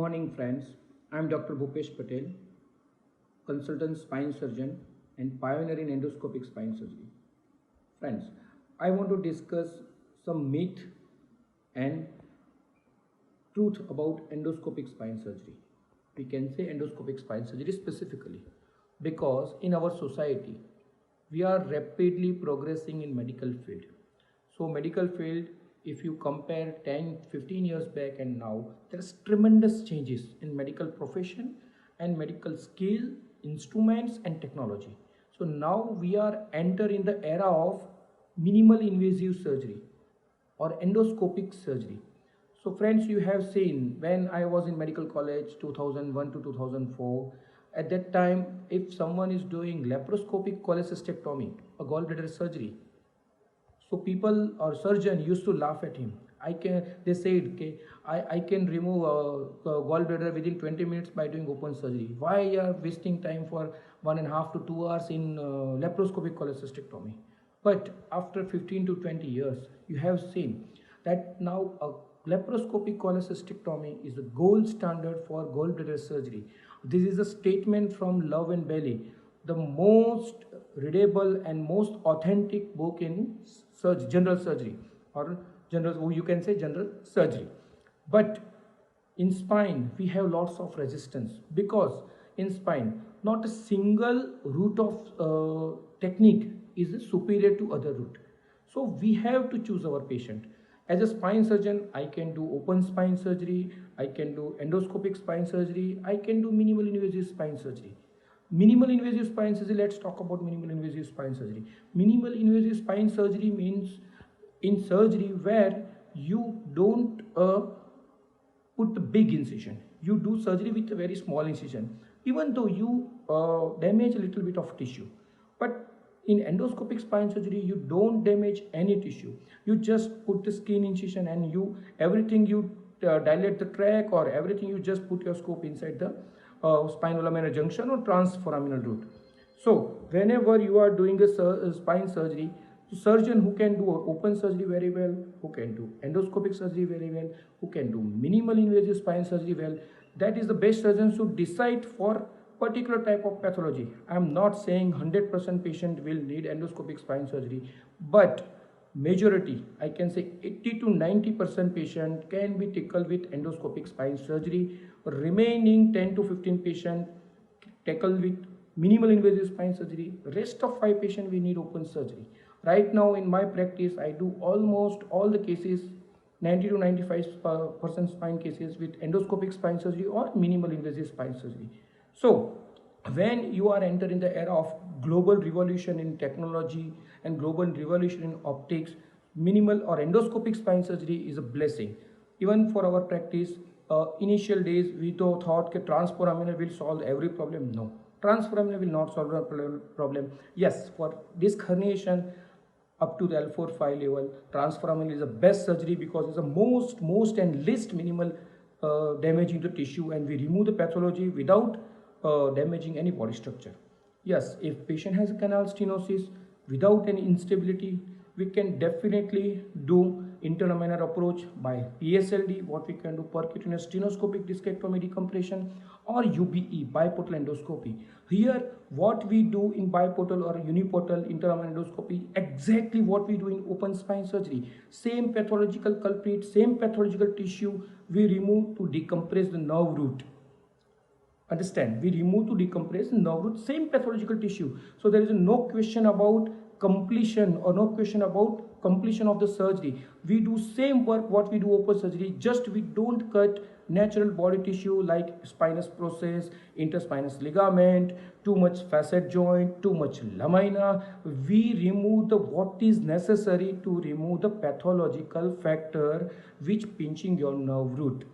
morning, friends. I am Dr. Bhupesh Patel, consultant spine surgeon and pioneer in endoscopic spine surgery. Friends, I want to discuss some myth and truth about endoscopic spine surgery. We can say endoscopic spine surgery specifically because in our society we are rapidly progressing in medical field. So medical field, if you compare 10-15 years back and now, there's tremendous changes in medical profession and medical skill, instruments and technology. So now we are entering the era of minimal invasive surgery or endoscopic surgery. So friends, you have seen when I was in medical college 2001 to 2004, at that time if someone is doing laparoscopic cholecystectomy, a gallbladder surgery, so people or surgeon used to laugh at him. They said, okay, I can remove a gallbladder within 20 minutes by doing open surgery. Why you are wasting time for 1.5 to 2 hours in laparoscopic cholecystectomy? But after 15 to 20 years, you have seen that now a laparoscopic cholecystectomy is the gold standard for gallbladder surgery. This is a statement from Love and Bailey, the most readable and most authentic book in general surgery, or general, you can say general surgery. But in spine we have lots of resistance, because in spine not a single route of technique is superior to other route. So we have to choose our patient. As a spine surgeon, I can do open spine surgery, I can do endoscopic spine surgery, I can do minimal invasive spine surgery. Minimal invasive spine surgery, let's talk about minimal invasive spine surgery. Minimal invasive spine surgery means in surgery where you don't put the big incision. You do surgery with a very small incision, even though you damage a little bit of tissue. But in endoscopic spine surgery, you don't damage any tissue. You just put the skin incision and everything you dilate the crack, or everything you just put your scope inside the spinolaminar junction or transforaminal root. So whenever you are doing a spine surgery, surgeon who can do open surgery very well, who can do endoscopic surgery very well, who can do minimal invasive spine surgery well, that is the best surgeon to decide for particular type of pathology. I am not saying 100% patient will need endoscopic spine surgery, but majority, I can say 80 to 90% patient can be tackled with endoscopic spine surgery. Remaining 10 to 15 patient tackled with minimal invasive spine surgery. Rest of 5 patient we need open surgery. Right now in my practice, I do almost all the cases, 90 to 95% spine cases with endoscopic spine surgery or minimal invasive spine surgery. So when you are entering the era of global revolution in technology and global revolution in optics, minimal or endoscopic spine surgery is a blessing. Even for our practice, initial days we thought that transforaminal will solve every problem. No, transforaminal will not solve the problem. Yes, for disc herniation up to the L4-5 level, transforaminal is the best surgery because it's the most and least minimal damaging the tissue, and we remove the pathology without damaging any body structure. Yes, if patient has a canal stenosis without any instability, we can definitely do interlaminar approach by PSLD, what we can do percutaneous stenoscopic discectomy decompression, or UBE, biportal endoscopy. Here what we do in biportal or uniportal interlaminar endoscopy, exactly what we do in open spine surgery. Same pathological culprit, same pathological tissue we remove to decompress the nerve root. Understand, we remove to decompress nerve root, same pathological tissue. So there is no question about completion or no question about completion of the surgery. We do same work what we do open surgery, just we don't cut natural body tissue like spinous process, interspinous ligament, too much facet joint, too much lamina. We remove the what is necessary to remove the pathological factor which pinching your nerve root.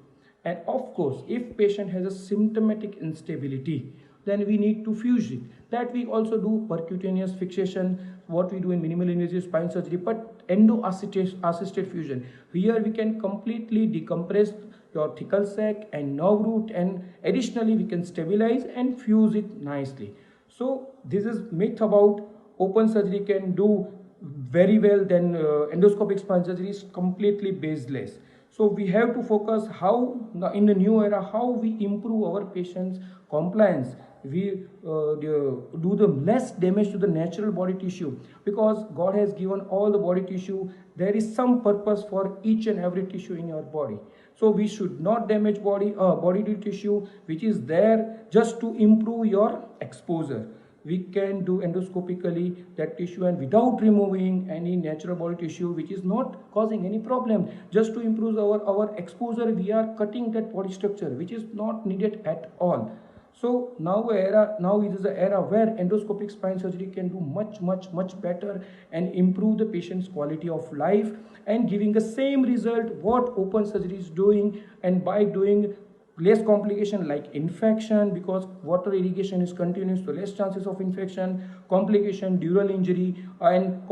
And of course, if patient has a symptomatic instability, then we need to fuse it. That we also do percutaneous fixation, what we do in minimal invasive spine surgery, but endo-assisted fusion. Here we can completely decompress your thecal sac and nerve root, and additionally we can stabilize and fuse it nicely. So this is myth about open surgery can do very well, then endoscopic spine surgery is completely baseless. So we have to focus how in the new era, how we improve our patients' compliance. We do the less damage to the natural body tissue, because God has given all the body tissue. There is some purpose for each and every tissue in your body. So we should not damage body tissue which is there just to improve your exposure. We can do endoscopically that tissue and without removing any natural body tissue which is not causing any problem. Just to improve our exposure, we are cutting that body structure which is not needed at all. So now it is the era where endoscopic spine surgery can do much better and improve the patient's quality of life and giving the same result what open surgery is doing, and by doing less complication like infection, because water irrigation is continuous, so less chances of infection, complication, dural injury, and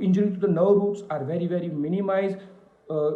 injury to the nerve roots are very minimized.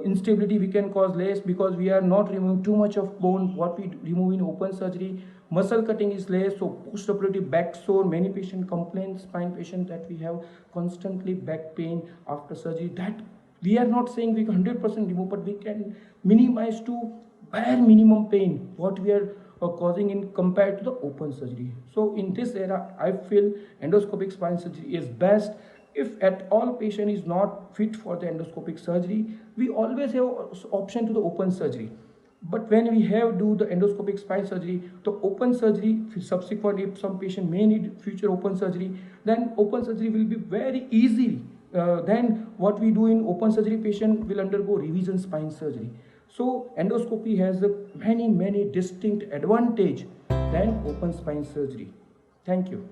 Instability we can cause less because we are not removing too much of bone what we remove in open surgery. Muscle cutting is less, so post-operative back sore, many patient complain, spine patient, that we have constantly back pain after surgery. That we are not saying we can 100% remove, but we can minimize to bare minimum pain what we are causing in compared to the open surgery. So in this era, I feel endoscopic spine surgery is best. If at all patient is not fit for the endoscopic surgery, we always have option to the open surgery. But when we have do the endoscopic spine surgery, the open surgery subsequent, if some patient may need future open surgery, then open surgery will be very easy. Then what we do in open surgery, patient will undergo revision spine surgery. So endoscopy has many distinct advantage than open spine surgery. Thank you.